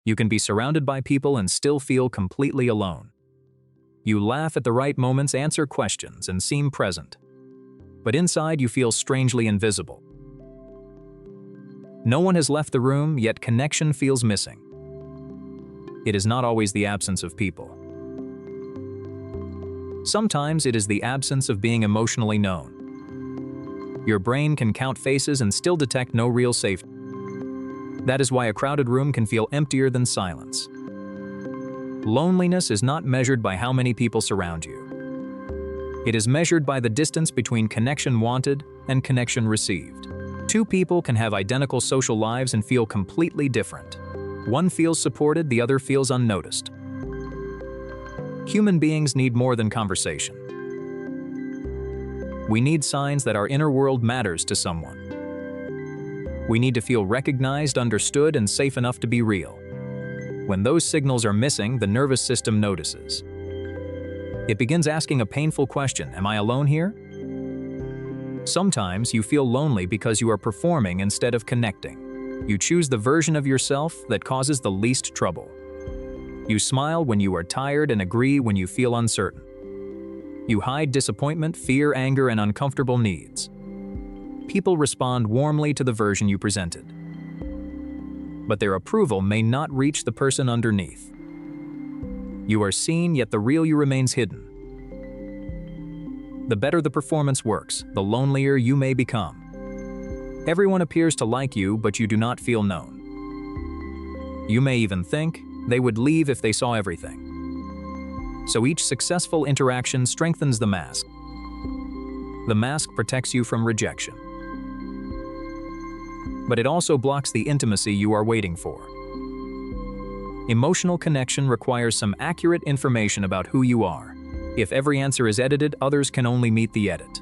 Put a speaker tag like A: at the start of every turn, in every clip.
A: You can be surrounded by people and still feel completely alone. You laugh at the right moments, answer questions, and seem present. But inside you feel strangely invisible. No one has left the room, yet connection feels missing. It is not always the absence of people. Sometimes it is the absence of being emotionally known. Your brain can count faces and still detect no real safety. That is why a crowded room can feel emptier than silence. Loneliness is not measured by how many people surround you. It is measured by the distance between connection wanted and connection received. Two people can have identical social lives and feel completely different. One feels supported, the other feels unnoticed. Human beings need more than conversation. We need signs that our inner world matters to someone. We need to feel recognized, understood, and safe enough to be real. When those signals are missing, the nervous system notices. It begins asking a painful question: am I alone here? Sometimes you feel lonely because you are performing instead of connecting. You choose the version of yourself that causes the least trouble. You smile when you are tired and agree when you feel uncertain. You hide disappointment, fear, anger, and uncomfortable needs. People respond warmly to the version you presented. But their approval may not reach the person underneath. You are seen, yet the real you remains hidden. The better the performance works, the lonelier you may become. Everyone appears to like you, but you do not feel known. You may even think they would leave if they saw everything. So each successful interaction strengthens the mask. The mask protects you from rejection. But it also blocks the intimacy you are waiting for. Emotional connection requires some accurate information about who you are. If every answer is edited, others can only meet the edit.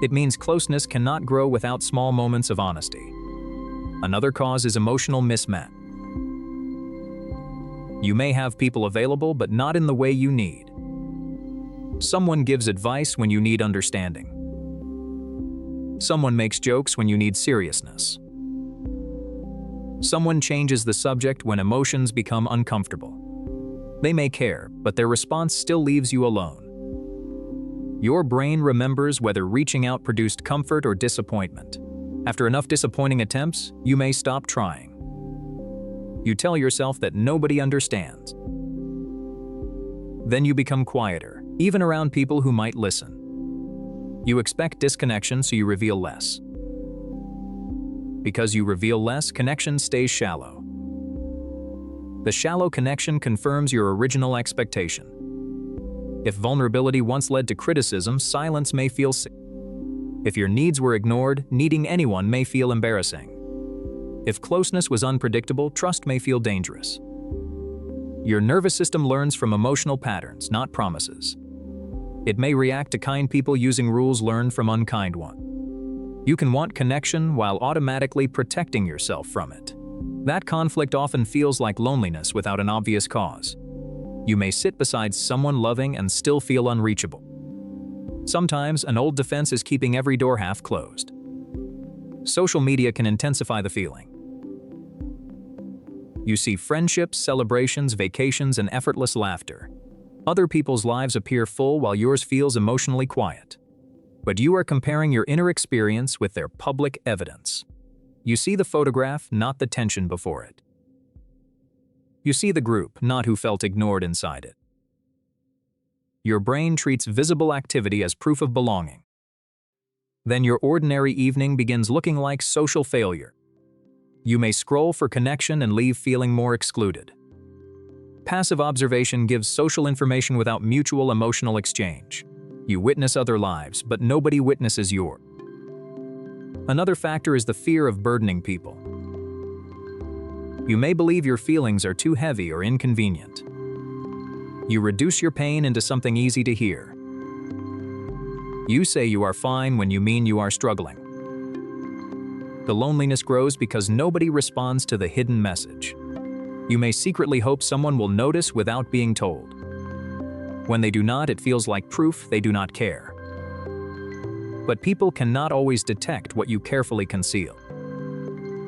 A: It means closeness cannot grow without small moments of honesty. Another cause is emotional mismatch. You may have people available, but not in the way you need. Someone gives advice when you need understanding. Someone makes jokes when you need seriousness. Someone changes the subject when emotions become uncomfortable. They may care, but their response still leaves you alone. Your brain remembers whether reaching out produced comfort or disappointment. After enough disappointing attempts, you may stop trying. You tell yourself that nobody understands. Then you become quieter, even around people who might listen. You expect disconnection, so you reveal less. Because you reveal less, connection stays shallow. The shallow connection confirms your original expectation. If vulnerability once led to criticism, silence may feel safe. If your needs were ignored, needing anyone may feel embarrassing. If closeness was unpredictable, trust may feel dangerous. Your nervous system learns from emotional patterns, not promises. It may react to kind people using rules learned from unkind ones. You can want connection while automatically protecting yourself from it. That conflict often feels like loneliness without an obvious cause. You may sit beside someone loving and still feel unreachable. Sometimes an old defense is keeping every door half closed. Social media can intensify the feeling. You see friendships, celebrations, vacations, and effortless laughter. Other people's lives appear full while yours feels emotionally quiet. But you are comparing your inner experience with their public evidence. You see the photograph, not the tension before it. You see the group, not who felt ignored inside it. Your brain treats visible activity as proof of belonging. Then your ordinary evening begins looking like social failure. You may scroll for connection and leave feeling more excluded. Passive observation gives social information without mutual emotional exchange. You witness other lives, but nobody witnesses yours. Another factor is the fear of burdening people. You may believe your feelings are too heavy or inconvenient. You reduce your pain into something easy to hear. You say you are fine when you mean you are struggling. The loneliness grows because nobody responds to the hidden message. You may secretly hope someone will notice without being told. When they do not, it feels like proof they do not care. But people cannot always detect what you carefully conceal.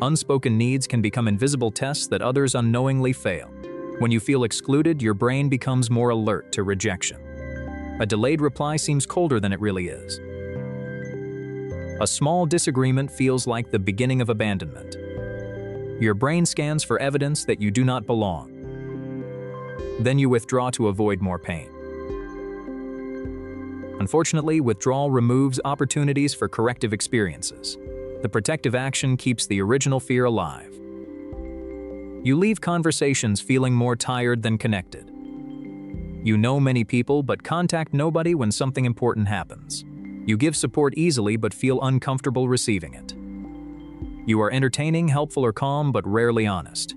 A: Unspoken needs can become invisible tests that others unknowingly fail. When you feel excluded, your brain becomes more alert to rejection. A delayed reply seems colder than it really is. A small disagreement feels like the beginning of abandonment. Your brain scans for evidence that you do not belong. Then you withdraw to avoid more pain. Unfortunately, withdrawal removes opportunities for corrective experiences. The protective action keeps the original fear alive. You leave conversations feeling more tired than connected. You know many people but contact nobody when something important happens. You give support easily but feel uncomfortable receiving it. You are entertaining, helpful, or calm but rarely honest.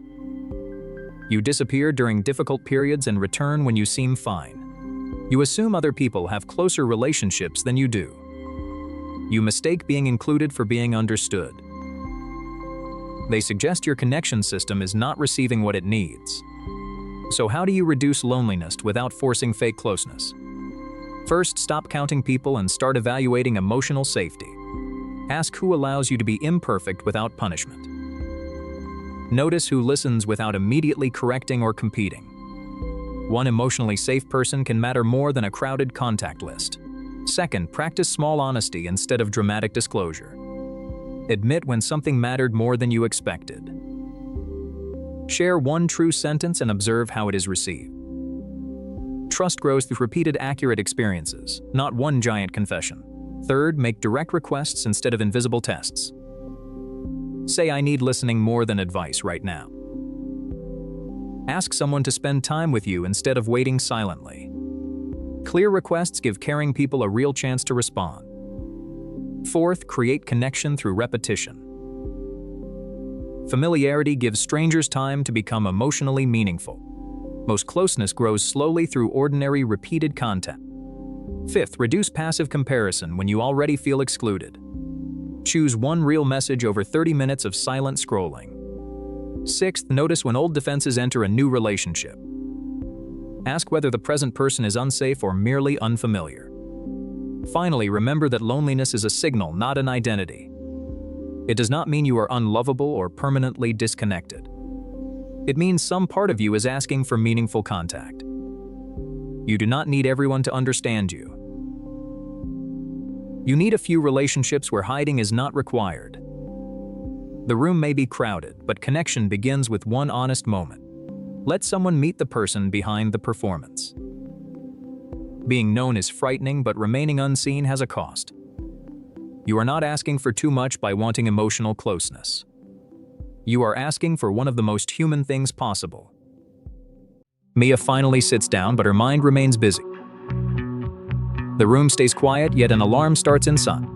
A: You disappear during difficult periods and return when you seem fine. You assume other people have closer relationships than you do. You mistake being included for being understood. They suggest your connection system is not receiving what it needs. So how do you reduce loneliness without forcing fake closeness? First, stop counting people and start evaluating emotional safety. Ask who allows you to be imperfect without punishment. Notice who listens without immediately correcting or competing. One emotionally safe person can matter more than a crowded contact list. Second, practice small honesty instead of dramatic disclosure. Admit when something mattered more than you expected. Share one true sentence and observe how it is received. Trust grows through repeated accurate experiences, not one giant confession. Third, make direct requests instead of invisible tests. Say, "I need listening more than advice right now." Ask someone to spend time with you instead of waiting silently. Clear requests give caring people a real chance to respond. Fourth, create connection through repetition. Familiarity gives strangers time to become emotionally meaningful. Most closeness grows slowly through ordinary, repeated contact. Fifth, reduce passive comparison when you already feel excluded. Choose one real message over 30 minutes of silent scrolling. Sixth, notice when old defenses enter a new relationship. Ask whether the present person is unsafe or merely unfamiliar. Finally, remember that loneliness is a signal, not an identity. It does not mean you are unlovable or permanently disconnected. It means some part of you is asking for meaningful contact. You do not need everyone to understand you. You need a few relationships where hiding is not required. The room may be crowded, but connection begins with one honest moment. Let someone meet the person behind the performance. Being known is frightening, but remaining unseen has a cost. You are not asking for too much by wanting emotional closeness. You are asking for one of the most human things possible. Mia finally sits down, but her mind remains busy. The room stays quiet, yet an alarm starts inside.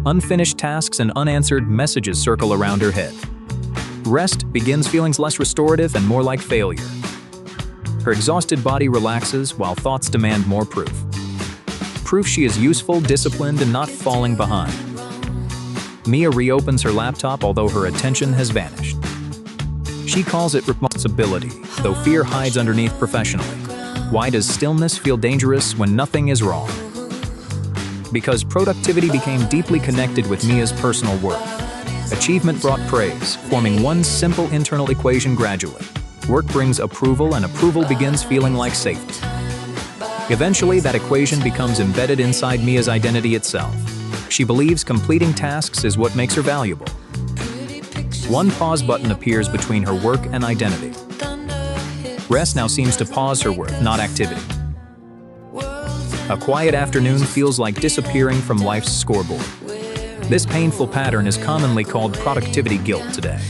A: Unfinished tasks and unanswered messages circle around her head. Rest begins feeling less restorative and more like failure. Her exhausted body relaxes while thoughts demand more proof. Proof she is useful, disciplined, and not falling behind. Mia reopens her laptop, although her attention has vanished. She calls it responsibility, though fear hides underneath professionally. Why does stillness feel dangerous when nothing is wrong? Because productivity became deeply connected with Mia's personal worth. Achievement brought praise, forming one simple internal equation gradually. Work brings approval, and approval begins feeling like safety. Eventually, that equation becomes embedded inside Mia's identity itself. She believes completing tasks is what makes her valuable. One pause button appears between her work and identity. Rest now seems to pause her worth, not activity. A quiet afternoon feels like disappearing from life's scoreboard. This painful pattern is commonly called productivity guilt today.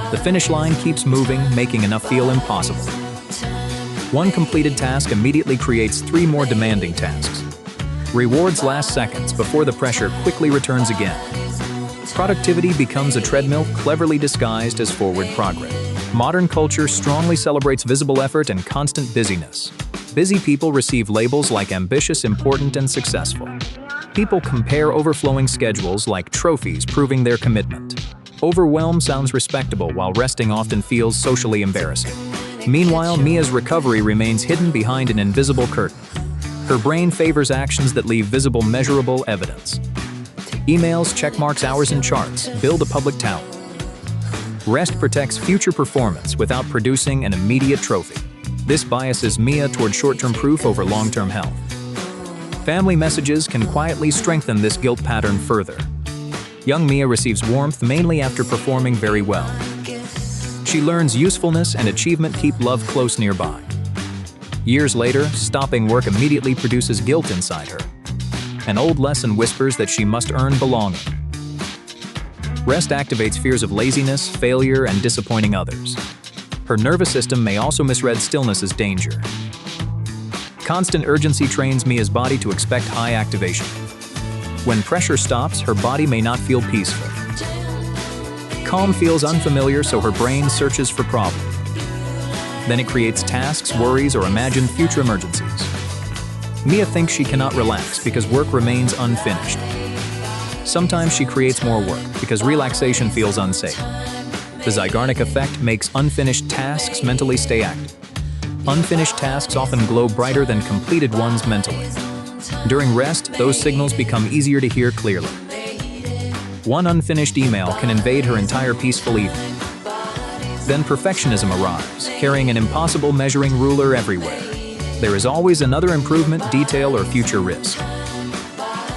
A: The finish line keeps moving, making enough feel impossible. One completed task immediately creates 3 more demanding tasks. Rewards last seconds before the pressure quickly returns again. Productivity becomes a treadmill cleverly disguised as forward progress. Modern culture strongly celebrates visible effort and constant busyness. Busy people receive labels like ambitious, important, and successful. People compare overflowing schedules like trophies proving their commitment. Overwhelm sounds respectable, while resting often feels socially embarrassing. Meanwhile, Mia's recovery remains hidden behind an invisible curtain. Her brain favors actions that leave visible, measurable evidence. Emails, checkmarks, hours, and charts build a public tower. Rest protects future performance without producing an immediate trophy. This biases Mia toward short-term proof over long-term health. Family messages can quietly strengthen this guilt pattern further. Young Mia receives warmth mainly after performing very well. She learns usefulness and achievement keep love close nearby. Years later, stopping work immediately produces guilt inside her. An old lesson whispers that she must earn belonging. Rest activates fears of laziness, failure, and disappointing others. Her nervous system may also misread stillness as danger. Constant urgency trains Mia's body to expect high activation. When pressure stops, her body may not feel peaceful. Calm feels unfamiliar, so her brain searches for problems. Then it creates tasks, worries, or imagined future emergencies. Mia thinks she cannot relax because work remains unfinished. Sometimes she creates more work because relaxation feels unsafe. The Zeigarnik effect makes unfinished tasks mentally stay active. Unfinished tasks often glow brighter than completed ones mentally. During rest, those signals become easier to hear clearly. One unfinished email can invade her entire peaceful evening. Then perfectionism arrives, carrying an impossible measuring ruler everywhere. There is always another improvement, detail, or future risk.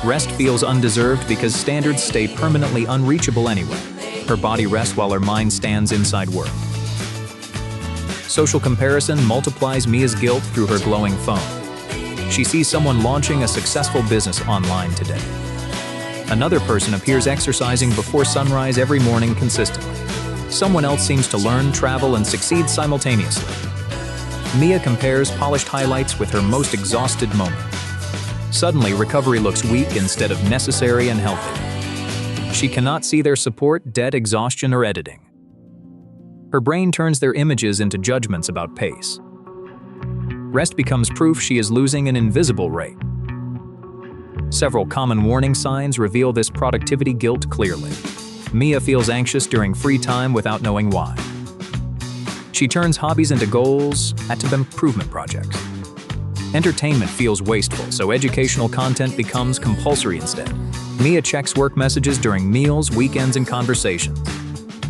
A: Rest feels undeserved because standards stay permanently unreachable anyway. Her body rests while her mind stands inside work. Social comparison multiplies Mia's guilt through her glowing phone. She sees someone launching a successful business online today. Another person appears exercising before sunrise every morning consistently. Someone else seems to learn, travel, and succeed simultaneously. Mia compares polished highlights with her most exhausted moment. Suddenly, recovery looks weak instead of necessary and healthy. She cannot see their support, debt, exhaustion, or editing. Her brain turns their images into judgments about pace. Rest becomes proof she is losing an invisible rate. Several common warning signs reveal this productivity guilt clearly. Mia feels anxious during free time without knowing why. She turns hobbies into goals, into improvement projects. Entertainment feels wasteful, so educational content becomes compulsory instead. Mia checks work messages during meals, weekends, and conversations.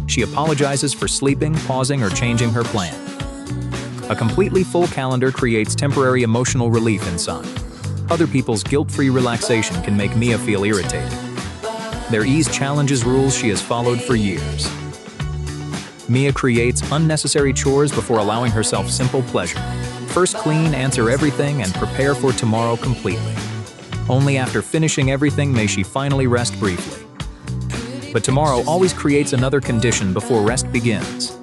A: She apologizes for sleeping, pausing, or changing her plan. A completely full calendar creates temporary emotional relief inside. Other people's guilt-free relaxation can make Mia feel irritated. Their ease challenges rules she has followed for years. Mia creates unnecessary chores before allowing herself simple pleasure. First clean, answer everything, and prepare for tomorrow completely. Only after finishing everything may she finally rest briefly. But tomorrow always creates another condition before rest begins.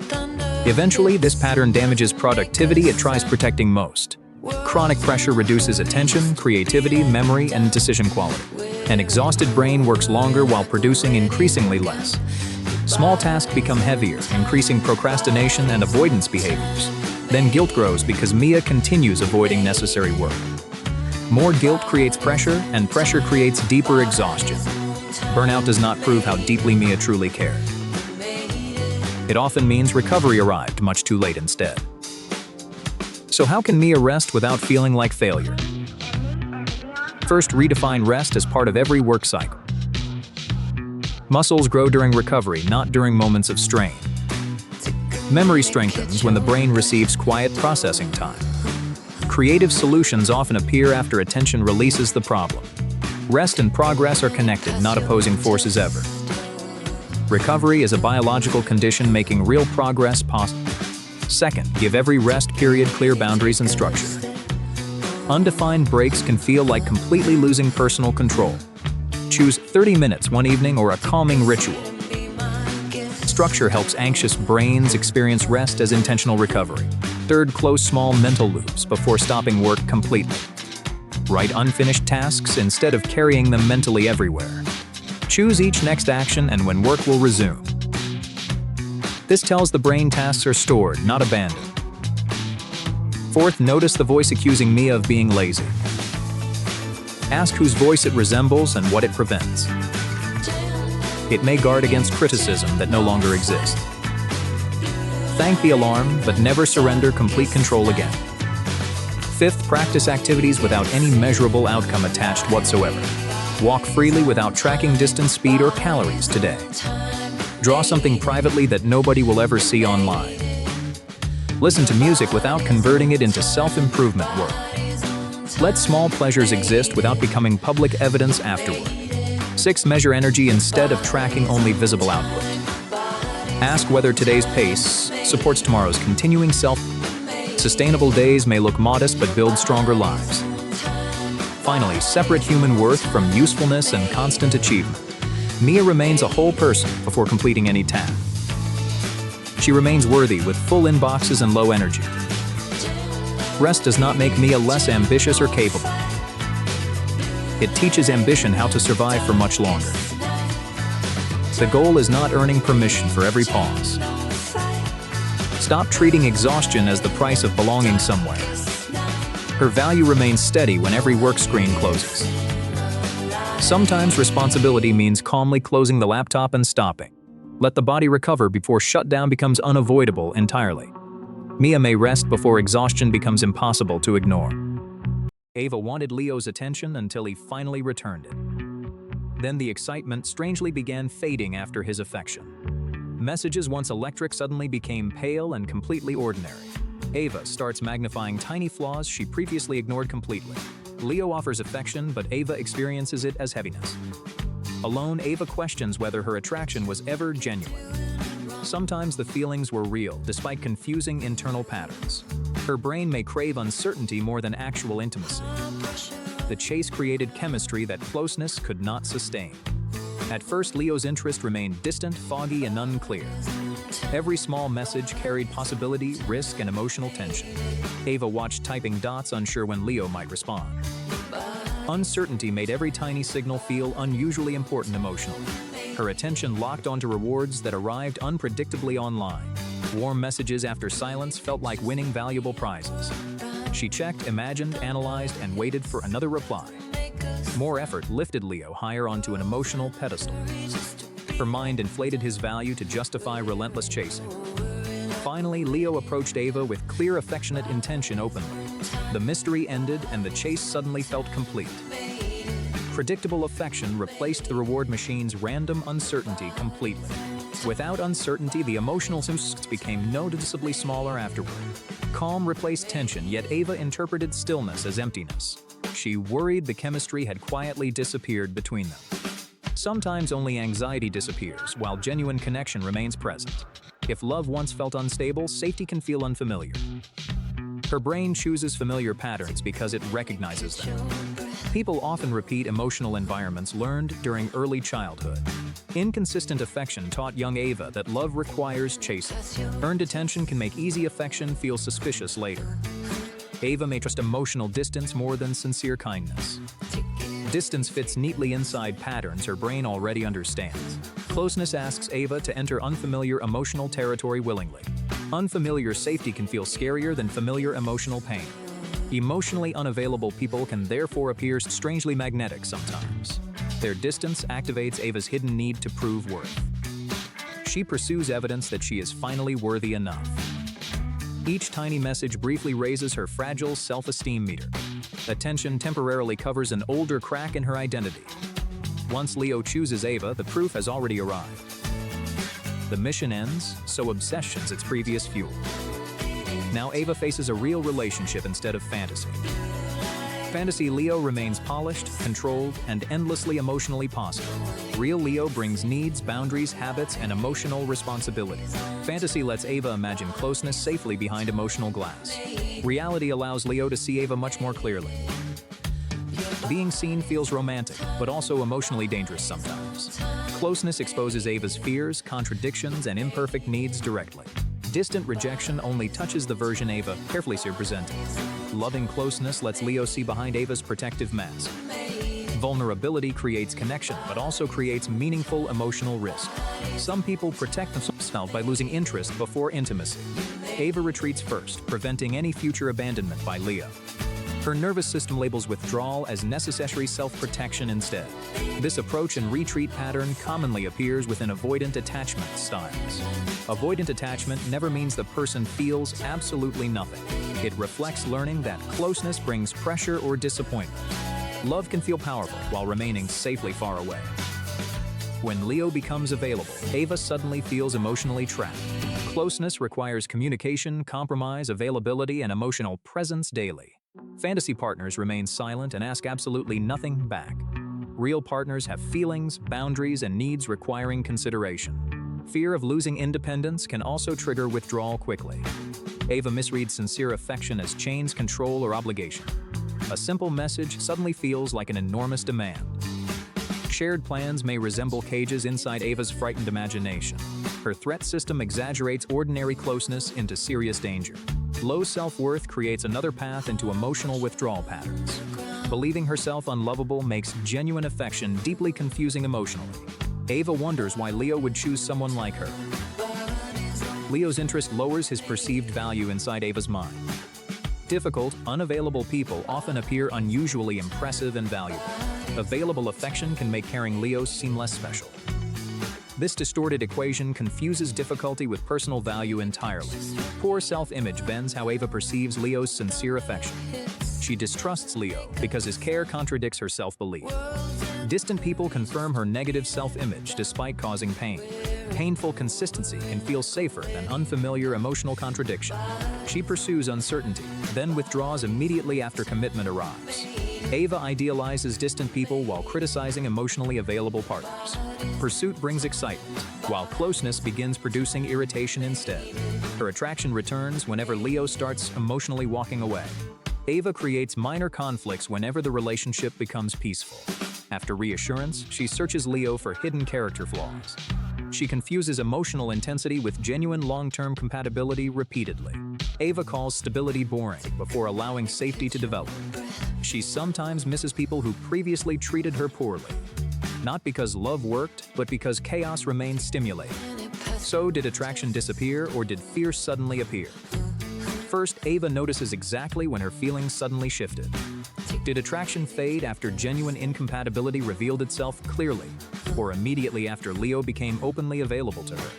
A: Eventually, this pattern damages productivity it tries protecting most. Chronic pressure reduces attention, creativity, memory, and decision quality. An exhausted brain works longer while producing increasingly less. Small tasks become heavier, increasing procrastination and avoidance behaviors. Then guilt grows because Mia continues avoiding necessary work. More guilt creates pressure, and pressure creates deeper exhaustion. Burnout does not prove how deeply Mia truly cared. It often means recovery arrived much too late instead. So how can Mia rest without feeling like failure? First, redefine rest as part of every work cycle. Muscles grow during recovery, not during moments of strain. Memory strengthens when the brain receives quiet processing time. Creative solutions often appear after attention releases the problem. Rest and progress are connected, not opposing forces ever. Recovery is a biological condition making real progress possible. Second, give every rest period clear boundaries and structure. Undefined breaks can feel like completely losing personal control. Choose 30 minutes one evening or a calming ritual. Structure helps anxious brains experience rest as intentional recovery. Third, close small mental loops before stopping work completely. Write unfinished tasks instead of carrying them mentally everywhere. Choose each next action and when work will resume. This tells the brain tasks are stored, not abandoned. Fourth, notice the voice accusing Mia of being lazy. Ask whose voice it resembles and what it prevents. It may guard against criticism that no longer exists. Thank the alarm, but never surrender complete control again. Fifth, practice activities without any measurable outcome attached whatsoever. Walk freely without tracking distance, speed, or calories today. Draw something privately that nobody will ever see online. Listen to music without converting it into self-improvement work. Let small pleasures exist without becoming public evidence afterward. 6. Measure energy instead of tracking only visible output. Ask whether today's pace supports tomorrow's continuing Sustainable days may look modest but build stronger lives. Finally, separate human worth from usefulness and constant achievement. Mia remains a whole person before completing any task. She remains worthy with full inboxes and low energy. Rest does not make Mia less ambitious or capable. It teaches ambition how to survive for much longer. The goal is not earning permission for every pause. Stop treating exhaustion as the price of belonging somewhere. Her value remains steady when every work screen closes. Sometimes responsibility means calmly closing the laptop and stopping. Let the body recover before shutdown becomes unavoidable entirely. Mia may rest before exhaustion becomes impossible to ignore. Ava wanted Leo's attention until he finally returned it. Then the excitement strangely began fading after his affection. Messages once electric suddenly became pale and completely ordinary. Ava starts magnifying tiny flaws she previously ignored completely. Leo offers affection, but Ava experiences it as heaviness. Alone, Ava questions whether her attraction was ever genuine. Sometimes the feelings were real, despite confusing internal patterns. Her brain may crave uncertainty more than actual intimacy. The chase created chemistry that closeness could not sustain. At first, Leo's interest remained distant, foggy, and unclear. Every small message carried possibility, risk, and emotional tension. Ava watched typing dots, unsure when Leo might respond. Uncertainty made every tiny signal feel unusually important emotionally. Her attention locked onto rewards that arrived unpredictably online. Warm messages after silence felt like winning valuable prizes. She checked, imagined, analyzed, and waited for another reply. More effort lifted Leo higher onto an emotional pedestal. Her mind inflated his value to justify relentless chasing. Finally, Leo approached Ava with clear, affectionate intention openly. The mystery ended and the chase suddenly felt complete. Predictable affection replaced the reward machine's random uncertainty completely. Without uncertainty, the emotional symptoms became noticeably smaller afterward. Calm replaced tension, yet Ava interpreted stillness as emptiness. She worried the chemistry had quietly disappeared between them. Sometimes only anxiety disappears, while genuine connection remains present. If love once felt unstable, safety can feel unfamiliar. Her brain chooses familiar patterns because it recognizes them. People often repeat emotional environments learned during early childhood. Inconsistent affection taught young Ava that love requires chasing. Earned attention can make easy affection feel suspicious later. Ava may trust emotional distance more than sincere kindness. Distance fits neatly inside patterns her brain already understands. Closeness asks Ava to enter unfamiliar emotional territory willingly. Unfamiliar safety can feel scarier than familiar emotional pain. Emotionally unavailable people can therefore appear strangely magnetic sometimes. Their distance activates Ava's hidden need to prove worth. She pursues evidence that she is finally worthy enough. Each tiny message briefly raises her fragile self-esteem meter. Attention temporarily covers an older crack in her identity. Once Leo chooses Ava, the proof has already arrived. The mission ends, so obsession's its previous fuel. Now Ava faces a real relationship instead of fantasy. Fantasy Leo remains polished, controlled, and endlessly emotionally positive. Real Leo brings needs, boundaries, habits, and emotional responsibility. Fantasy lets Ava imagine closeness safely behind emotional glass. Reality allows Leo to see Ava much more clearly. Being seen feels romantic, but also emotionally dangerous sometimes. Closeness exposes Ava's fears, contradictions, and imperfect needs directly. Distant rejection only touches the version Ava carefully presented. Loving closeness lets Leo see behind Ava's protective mask. Vulnerability creates connection, but also creates meaningful emotional risk. Some people protect themselves by losing interest before intimacy. Ava retreats first, preventing any future abandonment by Leo. Her nervous system labels withdrawal as necessary self-protection instead. This approach and retreat pattern commonly appears within avoidant attachment styles. Avoidant attachment never means the person feels absolutely nothing. It reflects learning that closeness brings pressure or disappointment. Love can feel powerful while remaining safely far away. When Leo becomes available, Ava suddenly feels emotionally trapped. Closeness requires communication, compromise, availability, and emotional presence daily. Fantasy partners remain silent and ask absolutely nothing back. Real partners have feelings, boundaries, and needs requiring consideration. Fear of losing independence can also trigger withdrawal quickly. Ava misreads sincere affection as chains, control, or obligation. A simple message suddenly feels like an enormous demand. Shared plans may resemble cages inside Ava's frightened imagination. Her threat system exaggerates ordinary closeness into serious danger. Low self-worth creates another path into emotional withdrawal patterns. Believing herself unlovable makes genuine affection deeply confusing emotionally. Ava wonders why Leo would choose someone like her. Leo's interest lowers his perceived value inside Ava's mind. Difficult, unavailable people often appear unusually impressive and valuable. Available affection can make caring Leos seem less special. This distorted equation confuses difficulty with personal value entirely. Poor self-image bends how Ava perceives Leo's sincere affection. She distrusts Leo because his care contradicts her self-belief. Distant people confirm her negative self-image despite causing pain. Painful consistency can feel safer than unfamiliar emotional contradiction. She pursues uncertainty, then withdraws immediately after commitment arrives. Ava idealizes distant people while criticizing emotionally available partners. Pursuit brings excitement, while closeness begins producing irritation instead. Her attraction returns whenever Leo starts emotionally walking away. Ava creates minor conflicts whenever the relationship becomes peaceful. After reassurance, she searches Leo for hidden character flaws. She confuses emotional intensity with genuine long-term compatibility repeatedly. Ava calls stability boring before allowing safety to develop. She sometimes misses people who previously treated her poorly. Not because love worked, but because chaos remained stimulating. So, did attraction disappear or did fear suddenly appear? First, Ava notices exactly when her feelings suddenly shifted. Did attraction fade after genuine incompatibility revealed itself clearly, or immediately after Leo became openly available to her?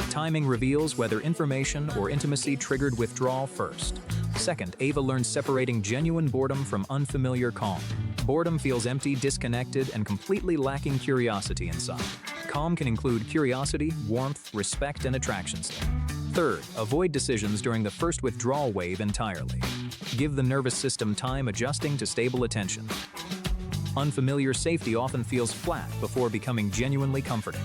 A: Timing reveals whether information or intimacy triggered withdrawal first. Second, Ava learns separating genuine boredom from unfamiliar calm. Boredom feels empty, disconnected, and completely lacking curiosity inside. Calm can include curiosity, warmth, respect, and attraction still. Third, avoid decisions during the first withdrawal wave entirely. Give the nervous system time adjusting to stable attention. Unfamiliar safety often feels flat before becoming genuinely comforting.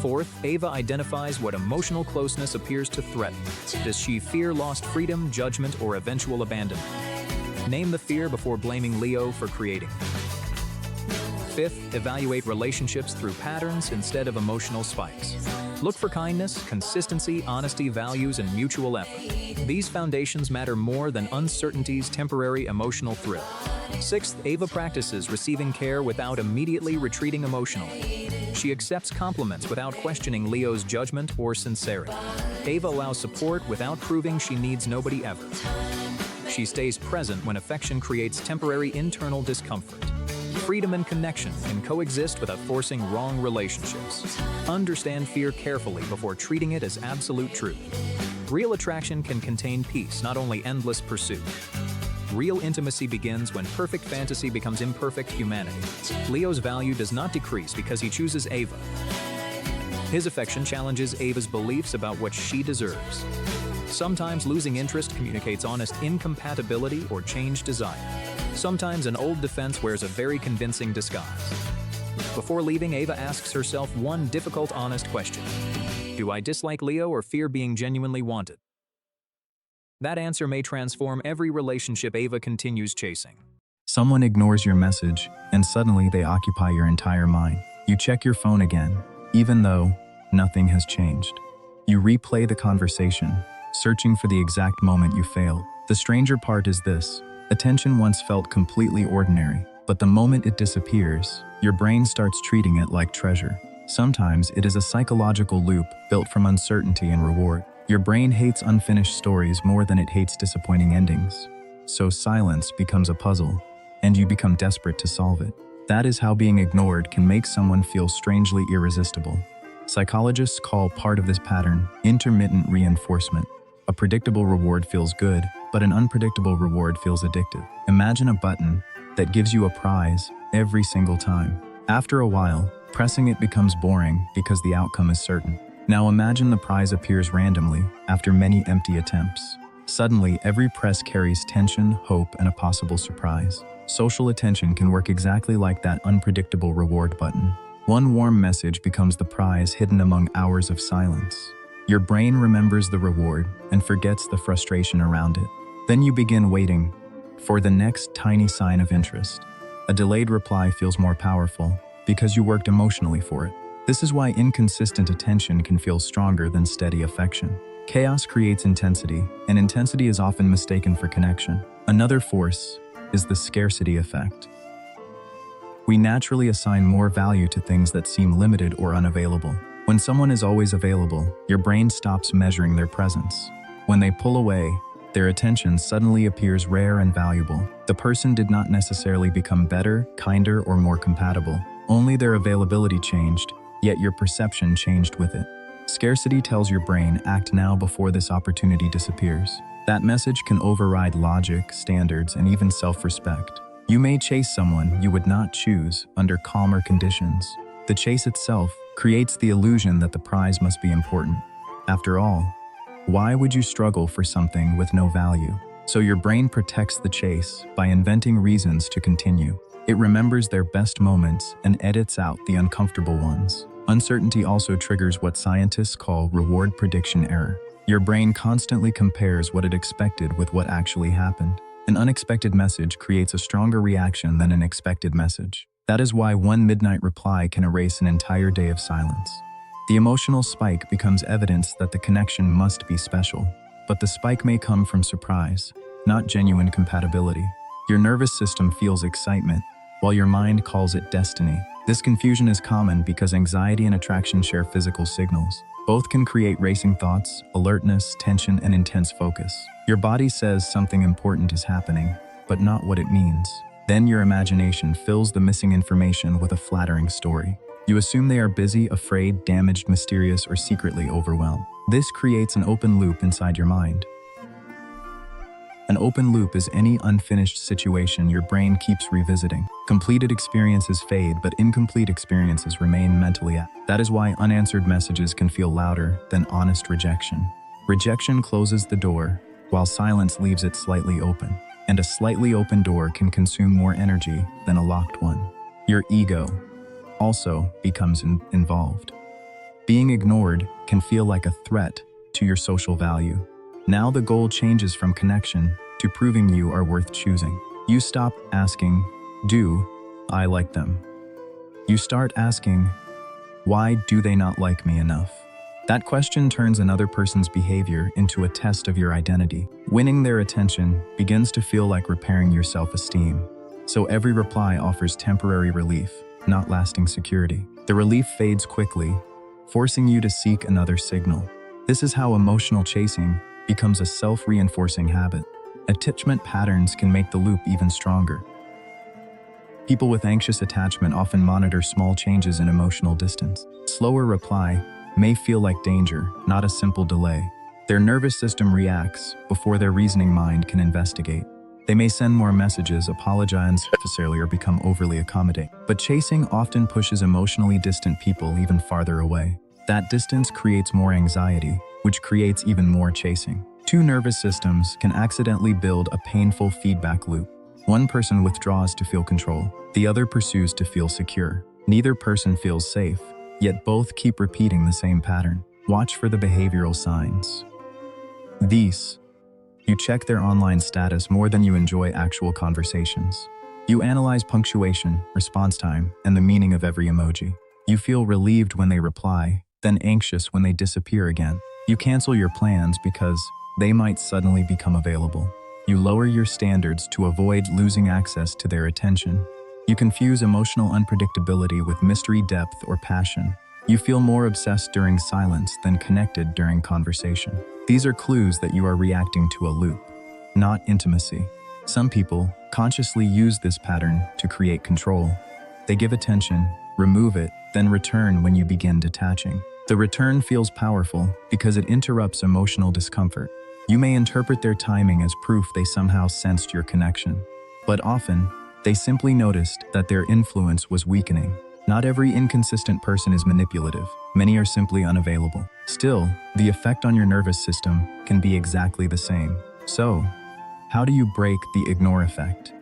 A: Fourth, Ava identifies what emotional closeness appears to threaten. Does she fear lost freedom, judgment, or eventual abandonment? Name the fear before blaming Leo for creating it. Fifth, evaluate relationships through patterns instead of emotional spikes. Look for kindness, consistency, honesty, values, and mutual effort. These foundations matter more than uncertainty's temporary emotional thrill. Sixth, Ava practices receiving care without immediately retreating emotionally. She accepts compliments without questioning Leo's judgment or sincerity. Ava allows support without proving she needs nobody ever. She stays present when affection creates temporary internal discomfort. Freedom and connection can coexist without forcing wrong relationships. Understand fear carefully before treating it as absolute truth. Real attraction can contain peace, not only endless pursuit. Real intimacy begins when perfect fantasy becomes imperfect humanity. Leo's value does not decrease because he chooses Ava. His affection challenges Ava's beliefs about what she deserves. Sometimes losing interest communicates honest incompatibility or changed desire. Sometimes an old defense wears a very convincing disguise. Before leaving, Ava asks herself one difficult, honest question. Do I dislike Leo or fear being genuinely wanted? That answer may transform every relationship Ava continues chasing.
B: Someone ignores your message, and suddenly they occupy your entire mind. You check your phone again, even though nothing has changed. You replay the conversation, searching for the exact moment you failed. The stranger part is this. Attention once felt completely ordinary, but the moment it disappears, your brain starts treating it like treasure. Sometimes it is a psychological loop built from uncertainty and reward. Your brain hates unfinished stories more than it hates disappointing endings. So silence becomes a puzzle, and you become desperate to solve it. That is how being ignored can make someone feel strangely irresistible. Psychologists call part of this pattern intermittent reinforcement. A predictable reward feels good, but an unpredictable reward feels addictive. Imagine a button that gives you a prize every single time. After a while, pressing it becomes boring because the outcome is certain. Now imagine the prize appears randomly after many empty attempts. Suddenly, every press carries tension, hope, and a possible surprise. Social attention can work exactly like that unpredictable reward button. One warm message becomes the prize hidden among hours of silence. Your brain remembers the reward and forgets the frustration around it. Then you begin waiting for the next tiny sign of interest. A delayed reply feels more powerful because you worked emotionally for it. This is why inconsistent attention can feel stronger than steady affection. Chaos creates intensity, and intensity is often mistaken for connection. Another force is the scarcity effect. We naturally assign more value to things that seem limited or unavailable. When someone is always available, your brain stops measuring their presence. When they pull away, their attention suddenly appears rare and valuable. The person did not necessarily become better, kinder, or more compatible. Only their availability changed, yet your perception changed with it. Scarcity tells your brain, act now before this opportunity disappears. That message can override logic, standards, and even self-respect. You may chase someone you would not choose under calmer conditions. The chase itself creates the illusion that the prize must be important. After all, why would you struggle for something with no value? So your brain protects the chase by inventing reasons to continue. It remembers their best moments and edits out the uncomfortable ones. Uncertainty also triggers what scientists call reward prediction error. Your brain constantly compares what it expected with what actually happened. An unexpected message creates a stronger reaction than an expected message. That is why one midnight reply can erase an entire day of silence. The emotional spike becomes evidence that the connection must be special. But the spike may come from surprise, not genuine compatibility. Your nervous system feels excitement, while your mind calls it destiny. This confusion is common because anxiety and attraction share physical signals. Both can create racing thoughts, alertness, tension, and intense focus. Your body says something important is happening, but not what it means. Then your imagination fills the missing information with a flattering story. You assume they are busy, afraid, damaged, mysterious, or secretly overwhelmed. This creates an open loop inside your mind. An open loop is any unfinished situation your brain keeps revisiting. Completed experiences fade, but incomplete experiences remain mentally active. That is why unanswered messages can feel louder than honest rejection. Rejection closes the door, while silence leaves it slightly open. And a slightly open door can consume more energy than a locked one. Your ego also becomes involved. Being ignored can feel like a threat to your social value. Now the goal changes from connection to proving you are worth choosing. You stop asking, do I like them? You start asking, why do they not like me enough? That question turns another person's behavior into a test of your identity. Winning their attention begins to feel like repairing your self-esteem. So every reply offers temporary relief, not lasting security. The relief fades quickly, forcing you to seek another signal. This is how emotional chasing becomes a self-reinforcing habit. Attachment patterns can make the loop even stronger. People with anxious attachment often monitor small changes in emotional distance. Slower reply may feel like danger, not a simple delay. Their nervous system reacts before their reasoning mind can investigate. They may send more messages, apologize unnecessarily, or become overly accommodating. But chasing often pushes emotionally distant people even farther away. That distance creates more anxiety, which creates even more chasing. Two nervous systems can accidentally build a painful feedback loop. One person withdraws to feel control, the other pursues to feel secure. Neither person feels safe, yet both keep repeating the same pattern. Watch for the behavioral signs. These. You check their online status more than you enjoy actual conversations. You analyze punctuation, response time, and the meaning of every emoji. You feel relieved when they reply, then anxious when they disappear again. You cancel your plans because they might suddenly become available. You lower your standards to avoid losing access to their attention. You confuse emotional unpredictability with mystery, depth, or passion. You feel more obsessed during silence than connected during conversation. These are clues that you are reacting to a loop, not intimacy. Some people consciously use this pattern to create control. They give attention, remove it, then return when you begin detaching. The return feels powerful because it interrupts emotional discomfort. You may interpret their timing as proof they somehow sensed your connection. But often, They simply noticed that their influence was weakening. Not every inconsistent person is manipulative. Many are simply unavailable. Still, the effect on your nervous system can be exactly the same. So, how do you break the ignore effect?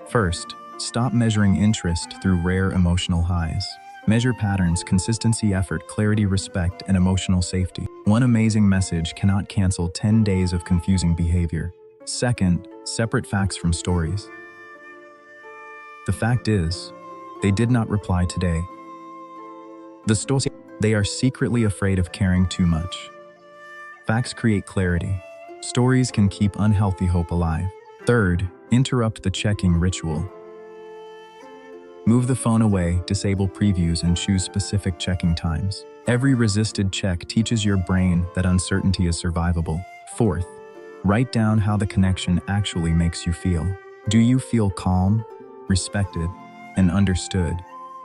B: First, stop measuring interest through rare emotional highs. Measure patterns, consistency, effort, clarity, respect, and emotional safety. One amazing message cannot cancel 10 days of confusing behavior. Second, separate facts from stories. The fact is, they did not reply today. They are secretly afraid of caring too much. Facts create clarity. Stories can keep unhealthy hope alive. Third, interrupt the checking ritual. Move the phone away, disable previews, and choose specific checking times. Every resisted check teaches your brain that uncertainty is survivable. Fourth, write down how the connection actually makes you feel. Do you feel calm, respected, and understood,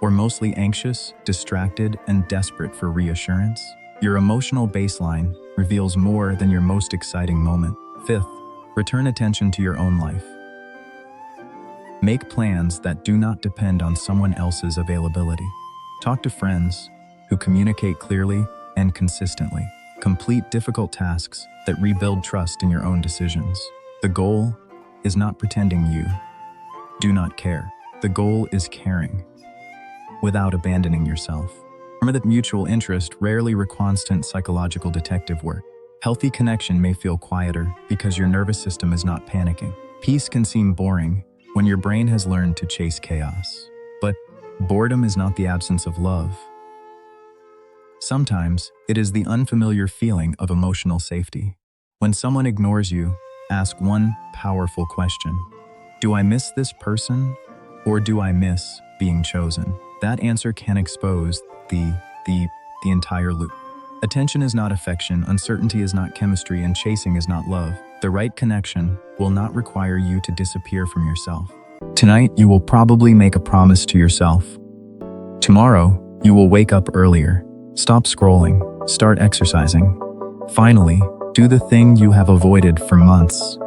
B: or mostly anxious, distracted, and desperate for reassurance? Your emotional baseline reveals more than your most exciting moment. Fifth, return attention to your own life. Make plans that do not depend on someone else's availability. Talk to friends who communicate clearly and consistently. Complete difficult tasks that rebuild trust in your own decisions. The goal is not pretending you do not care. The goal is caring without abandoning yourself. Remember that mutual interest rarely requires constant psychological detective work. Healthy connection may feel quieter because your nervous system is not panicking. Peace can seem boring when your brain has learned to chase chaos. But boredom is not the absence of love. Sometimes it is the unfamiliar feeling of emotional safety. When someone ignores you, ask one powerful question. Do I miss this person, or do I miss being chosen? That answer can expose the entire loop. Attention is not affection, uncertainty is not chemistry, and chasing is not love. The right connection will not require you to disappear from yourself. Tonight, you will probably make a promise to yourself. Tomorrow, you will wake up earlier. Stop scrolling. Start exercising. Finally, do the thing you have avoided for months.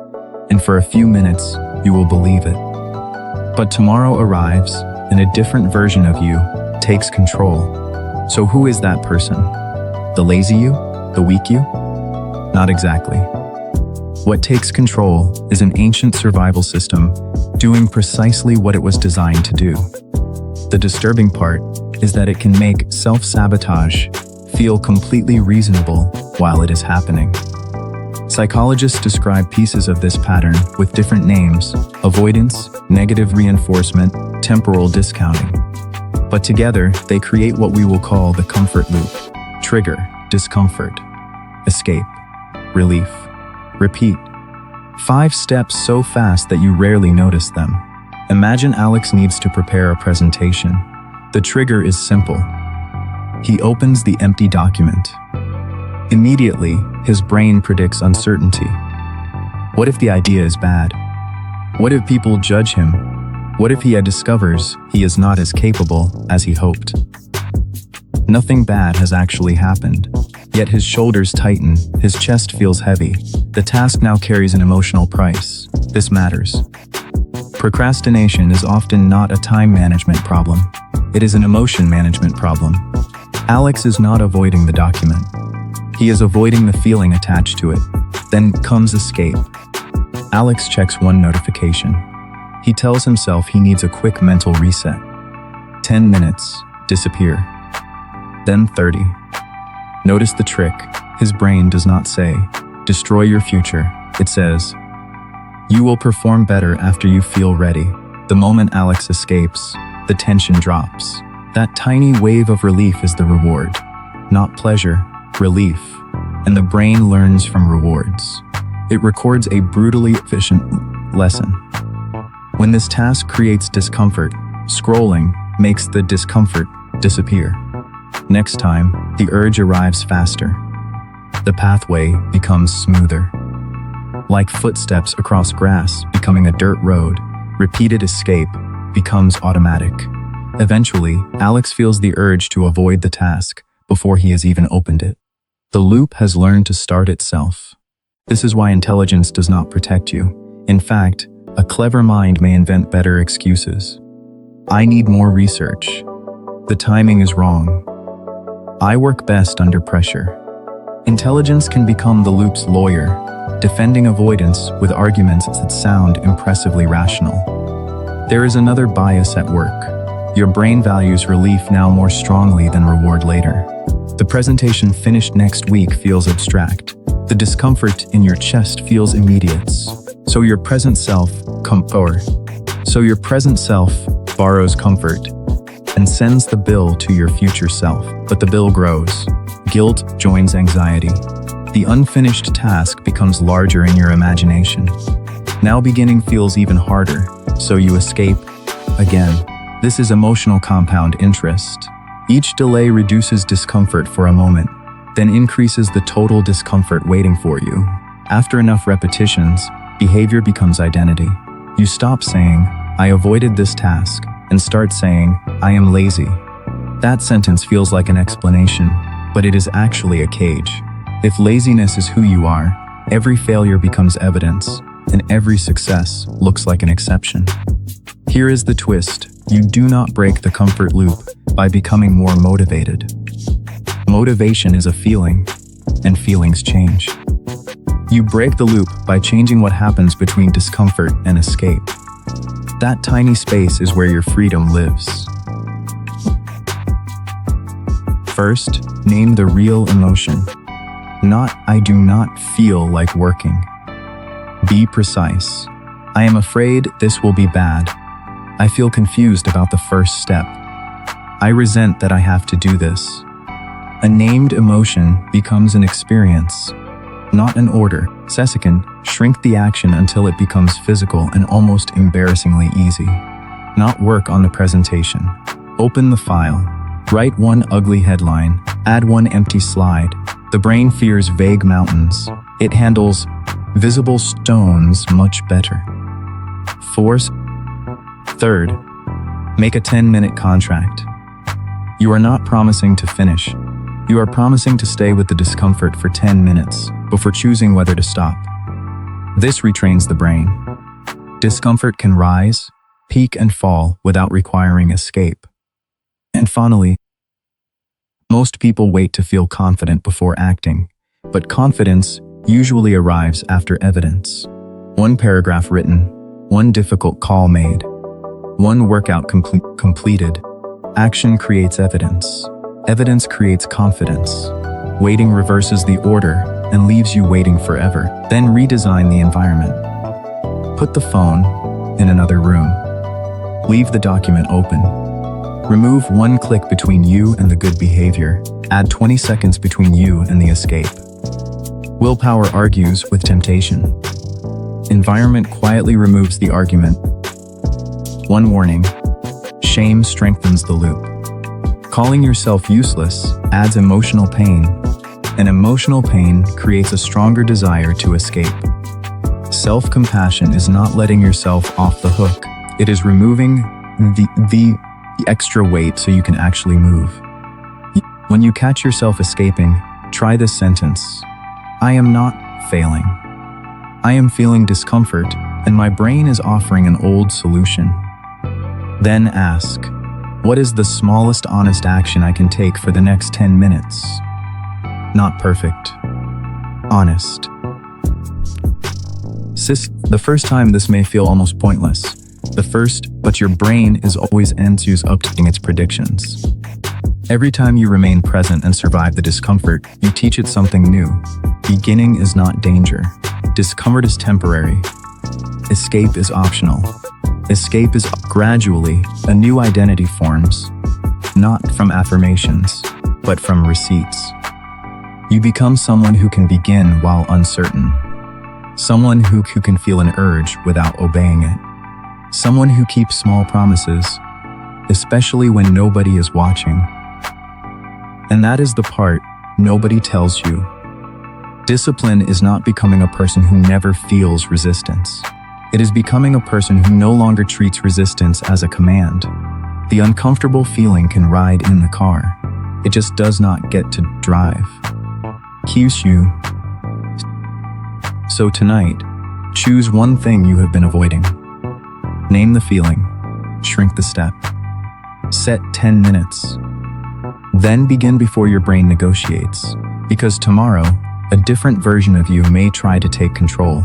B: And for a few minutes, you will believe it. But tomorrow arrives, and a different version of you takes control. So who is that person? The lazy you? The weak you? Not exactly. What takes control is an ancient survival system doing precisely what it was designed to do. The disturbing part is that it can make self-sabotage feel completely reasonable while it is happening. Psychologists describe pieces of this pattern with different names: avoidance, negative reinforcement, temporal discounting. But together, they create what we will call the comfort loop. Trigger, discomfort. Escape, relief. Repeat. 5 steps so fast that you rarely notice them. Imagine Alex needs to prepare a presentation. The trigger is simple. He opens the empty document. Immediately, his brain predicts uncertainty. What if the idea is bad? What if people judge him? What if he discovers he is not as capable as he hoped? Nothing bad has actually happened, yet his shoulders tighten, his chest feels heavy. The task now carries an emotional price. This matters. Procrastination is often not a time management problem. It is an emotion management problem. Alex is not avoiding the document. He is avoiding the feeling attached to it. Then comes escape. Alex checks one notification. He tells himself he needs a quick mental reset. 10 minutes, disappear. Then 30. Notice the trick. His brain does not say, destroy your future. It says, you will perform better after you feel ready. The moment Alex escapes, the tension drops. That tiny wave of relief is the reward. Not pleasure, relief. And the brain learns from rewards. It records a brutally efficient lesson. When this task creates discomfort, scrolling makes the discomfort disappear. Next time, the urge arrives faster. The pathway becomes smoother. Like footsteps across grass becoming a dirt road, repeated escape becomes automatic. Eventually, Alex feels the urge to avoid the task before he has even opened it. The loop has learned to start itself. This is why intelligence does not protect you. In fact, A clever mind may invent better excuses. I need more research. The timing is wrong. I work best under pressure. Intelligence can become the loop's lawyer, defending avoidance with arguments that sound impressively rational. There is another bias at work. Your brain values relief now more strongly than reward later. The presentation finished next week feels abstract. The discomfort in your chest feels immediate. So your present self borrows comfort and sends the bill to your future self. But the bill grows. Guilt joins anxiety. The unfinished task becomes larger in your imagination. Now beginning feels even harder, so you escape again. This is emotional compound interest. Each delay reduces discomfort for a moment, then increases the total discomfort waiting for you. After enough repetitions, behavior becomes identity. You stop saying, I avoided this task, and start saying, I am lazy. That sentence feels like an explanation, but it is actually a cage. If laziness is who you are, every failure becomes evidence, and every success looks like an exception. Here is the twist. You do not break the comfort loop by becoming more motivated. Motivation is a feeling, and feelings change. You break the loop by changing what happens between discomfort and escape. That tiny space is where your freedom lives. First, name the real emotion. Not, I do not feel like working. Be precise. I am afraid this will be bad. I feel confused about the first step. I resent that I have to do this. A named emotion becomes an experience, not an order. Second, shrink the action until it becomes physical and almost embarrassingly easy. Not work on the presentation. Open the file. Write one ugly headline. Add one empty slide. The brain fears vague mountains. It handles visible stones much better. Third, make a 10-minute contract. You are not promising to finish. You are promising to stay with the discomfort for 10 minutes before choosing whether to stop. This retrains the brain. Discomfort can rise, peak, and fall without requiring escape. And finally, most people wait to feel confident before acting, but confidence usually arrives after evidence. One paragraph written, one difficult call made, one workout completed. Action creates evidence. Evidence creates confidence. Waiting reverses the order and leaves you waiting forever. Then redesign the environment. Put the phone in another room. Leave the document open. Remove one click between you and the good behavior. Add 20 seconds between you and the escape. Willpower argues with temptation. Environment quietly removes the argument. One warning: shame strengthens the loop. Calling yourself useless adds emotional pain, and emotional pain creates a stronger desire to escape. Self-compassion is not letting yourself off the hook. It is removing the extra weight so you can actually move. When you catch yourself escaping, try this sentence: I am not failing. I am feeling discomfort, and my brain is offering an old solution. Then ask, what is the smallest honest action I can take for the next 10 minutes? Not perfect. Honest. The first time this may feel almost pointless. But your brain is always updating its predictions. Every time you remain present and survive the discomfort, you teach it something new. Beginning is not danger. Discomfort is temporary. Escape is optional. Escape is gradually a new identity forms, not from affirmations, but from receipts. You become someone who can begin while uncertain. Someone who can feel an urge without obeying it. Someone who keeps small promises, especially when nobody is watching. And that is the part nobody tells you. Discipline is not becoming a person who never feels resistance. It is becoming a person who no longer treats resistance as a command. The uncomfortable feeling can ride in the car. It just does not get to drive. Kyushu. So tonight, choose one thing you have been avoiding. Name the feeling. Shrink the step. Set 10 minutes. Then begin before your brain negotiates, because tomorrow, a different version of you may try to take control.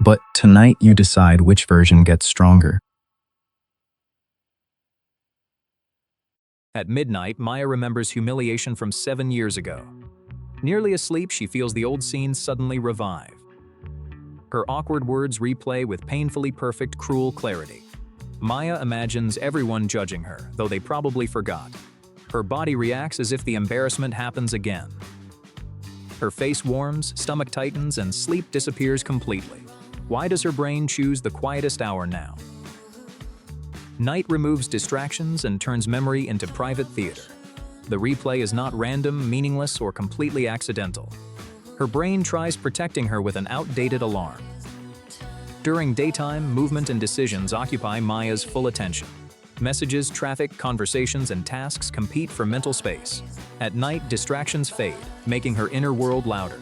B: But tonight you decide which version gets stronger.
A: At midnight, Maya remembers humiliation from 7 years ago. Nearly asleep, she feels the old scenes suddenly revive. Her awkward words replay with painfully perfect, cruel clarity. Maya imagines everyone judging her, though they probably forgot. Her body reacts as if the embarrassment happens again. Her face warms, stomach tightens, and sleep disappears completely. Why does her brain choose the quietest hour now? Night removes distractions and turns memory into private theater. The replay is not random, meaningless, or completely accidental. Her brain tries protecting her with an outdated alarm. During daytime, movement and decisions occupy Maya's full attention. Messages, traffic, conversations, and tasks compete for mental space. At night, distractions fade, making her inner world louder.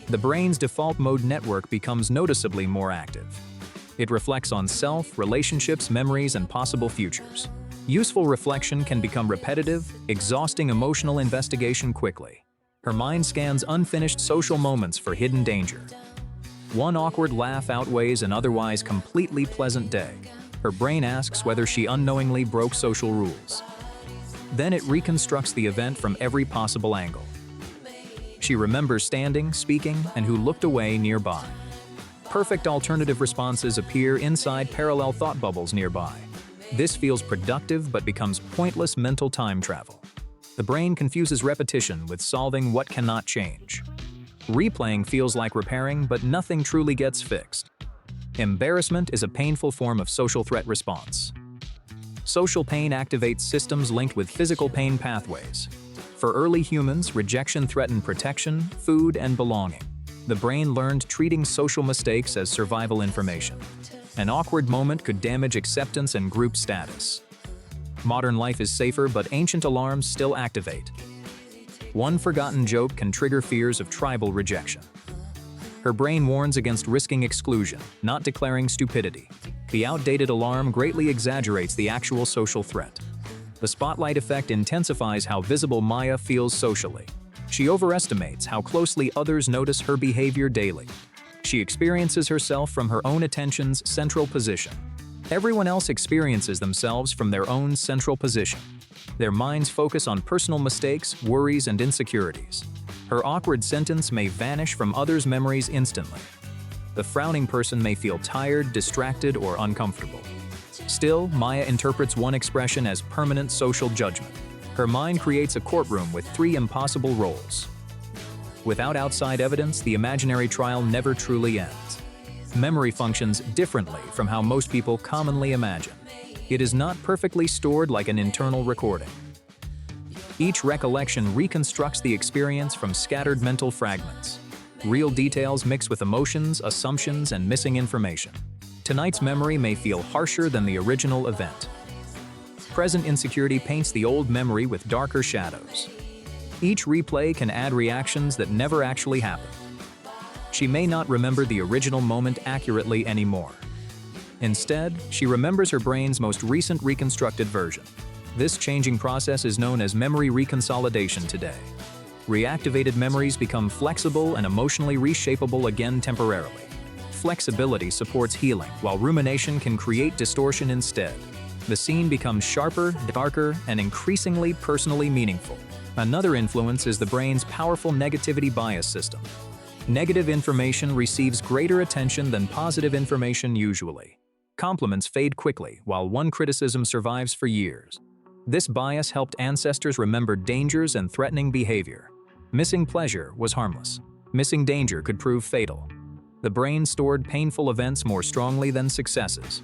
A: The brain's default mode network becomes noticeably more active. It reflects on self, relationships, memories, and possible futures. Useful reflection can become repetitive, exhausting emotional investigation quickly. Her mind scans unfinished social moments for hidden danger. One awkward laugh outweighs an otherwise completely pleasant day. Her brain asks whether she unknowingly broke social rules. Then it reconstructs the event from every possible angle. She remembers standing, speaking, and who looked away nearby. Perfect alternative responses appear inside parallel thought bubbles nearby. This feels productive but becomes pointless mental time travel. The brain confuses repetition with solving what cannot change. Replaying feels like repairing, but nothing truly gets fixed. Embarrassment is a painful form of social threat response. Social pain activates systems linked with physical pain pathways. For early humans, rejection threatened protection, food, and belonging. The brain learned treating social mistakes as survival information. An awkward moment could damage acceptance and group status. Modern life is safer, but ancient alarms still activate. One forgotten joke can trigger fears of tribal rejection. Her brain warns against risking exclusion, not declaring stupidity. The outdated alarm greatly exaggerates the actual social threat. The spotlight effect intensifies how visible Maya feels socially. She overestimates how closely others notice her behavior daily. She experiences herself from her own attention's central position. Everyone else experiences themselves from their own central position. Their minds focus on personal mistakes, worries, and insecurities. Her awkward sentence may vanish from others' memories instantly. The frowning person may feel tired, distracted, or uncomfortable. Still, Maya interprets one expression as permanent social judgment. Her mind creates a courtroom with 3 impossible roles. Without outside evidence, the imaginary trial never truly ends. Memory functions differently from how most people commonly imagine. It is not perfectly stored like an internal recording. Each recollection reconstructs the experience from scattered mental fragments. Real details mix with emotions, assumptions, and missing information. Tonight's memory may feel harsher than the original event. Present insecurity paints the old memory with darker shadows. Each replay can add reactions that never actually happened. She may not remember the original moment accurately anymore. Instead, she remembers her brain's most recent reconstructed version. This changing process is known as memory reconsolidation today. Reactivated memories become flexible and emotionally reshapable again temporarily. Flexibility supports healing, while rumination can create distortion instead. The scene becomes sharper, darker, and increasingly personally meaningful. Another influence is the brain's powerful negativity bias system. Negative information receives greater attention than positive information usually. Compliments fade quickly, while one criticism survives for years. This bias helped ancestors remember dangers and threatening behavior. Missing pleasure was harmless. Missing danger could prove fatal. The brain stored painful events more strongly than successes.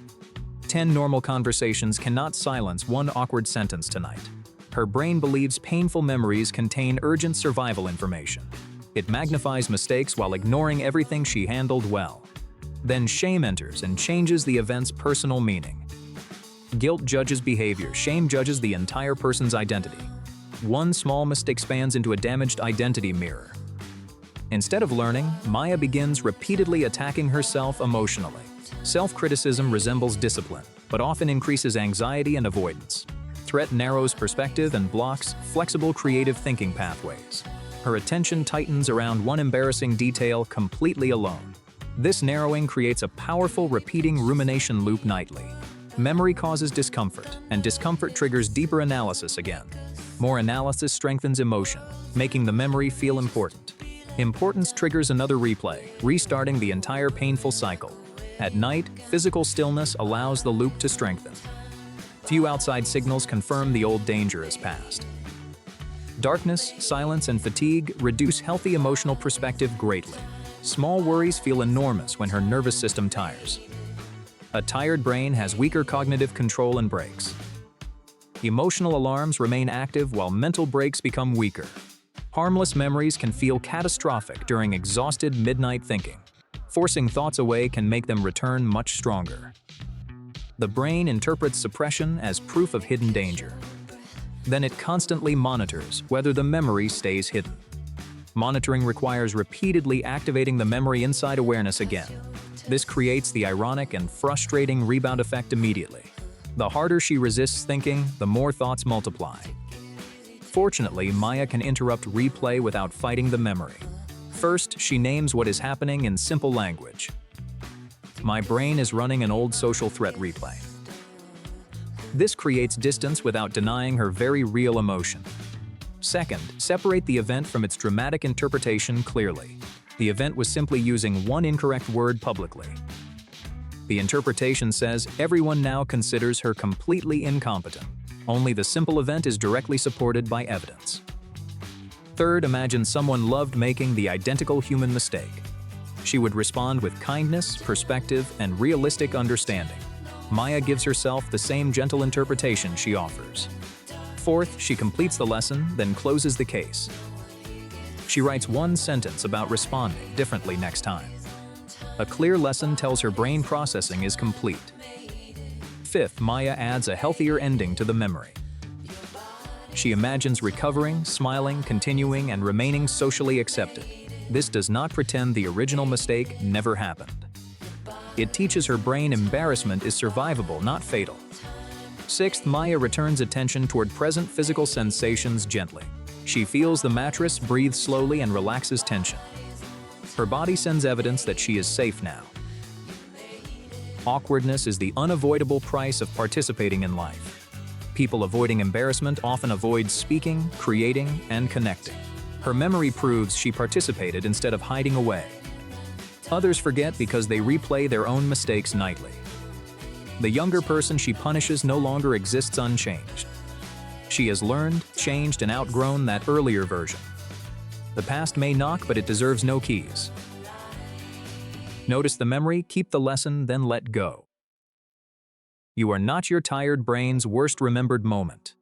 A: 10 normal conversations cannot silence one awkward sentence tonight. Her brain believes painful memories contain urgent survival information. It magnifies mistakes while ignoring everything she handled well. Then shame enters and changes the event's personal meaning. Guilt judges behavior, shame judges the entire person's identity. One small mistake expands into a damaged identity mirror. Instead of learning, Maya begins repeatedly attacking herself emotionally. Self-criticism resembles discipline, but often increases anxiety and avoidance. Threat narrows perspective and blocks flexible creative thinking pathways. Her attention tightens around one embarrassing detail completely alone. This narrowing creates a powerful repeating rumination loop nightly. Memory causes discomfort, and discomfort triggers deeper analysis again. More analysis strengthens emotion, making the memory feel important. Importance triggers another replay, restarting the entire painful cycle. At night, physical stillness allows the loop to strengthen. Few outside signals confirm the old danger is past. Darkness, silence, and fatigue reduce healthy emotional perspective greatly. Small worries feel enormous when her nervous system tires. A tired brain has weaker cognitive control and brakes. Emotional alarms remain active while mental brakes become weaker. Harmless memories can feel catastrophic during exhausted midnight thinking. Forcing thoughts away can make them return much stronger. The brain interprets suppression as proof of hidden danger. Then it constantly monitors whether the memory stays hidden. Monitoring requires repeatedly activating the memory inside awareness again. This creates the ironic and frustrating rebound effect immediately. The harder she resists thinking, the more thoughts multiply. Fortunately, Maya can interrupt replay without fighting the memory. First, she names what is happening in simple language. My brain is running an old social threat replay. This creates distance without denying her very real emotion. Second, separate the event from its dramatic interpretation clearly. The event was simply using one incorrect word publicly. The interpretation says everyone now considers her completely incompetent. Only the simple event is directly supported by evidence. Third, imagine someone loved making the identical human mistake. She would respond with kindness, perspective, and realistic understanding. Maya gives herself the same gentle interpretation she offers. Fourth, she completes the lesson, then closes the case. She writes one sentence about responding differently next time. A clear lesson tells her brain processing is complete. Fifth, Maya adds a healthier ending to the memory. She imagines recovering, smiling, continuing, and remaining socially accepted. This does not pretend the original mistake never happened. It teaches her brain embarrassment is survivable, not fatal. Sixth, Maya returns attention toward present physical sensations gently. She feels the mattress, breathes slowly, and relaxes tension. Her body sends evidence that she is safe now. Awkwardness is the unavoidable price of participating in life. People avoiding embarrassment often avoid speaking, creating, and connecting. Her memory proves she participated instead of hiding away. Others forget because they replay their own mistakes nightly. The younger person she punishes no longer exists unchanged. She has learned, changed, and outgrown that earlier version. The past may knock, but it deserves no keys. Notice the memory, keep the lesson, then let go. You are not your tired brain's worst remembered moment.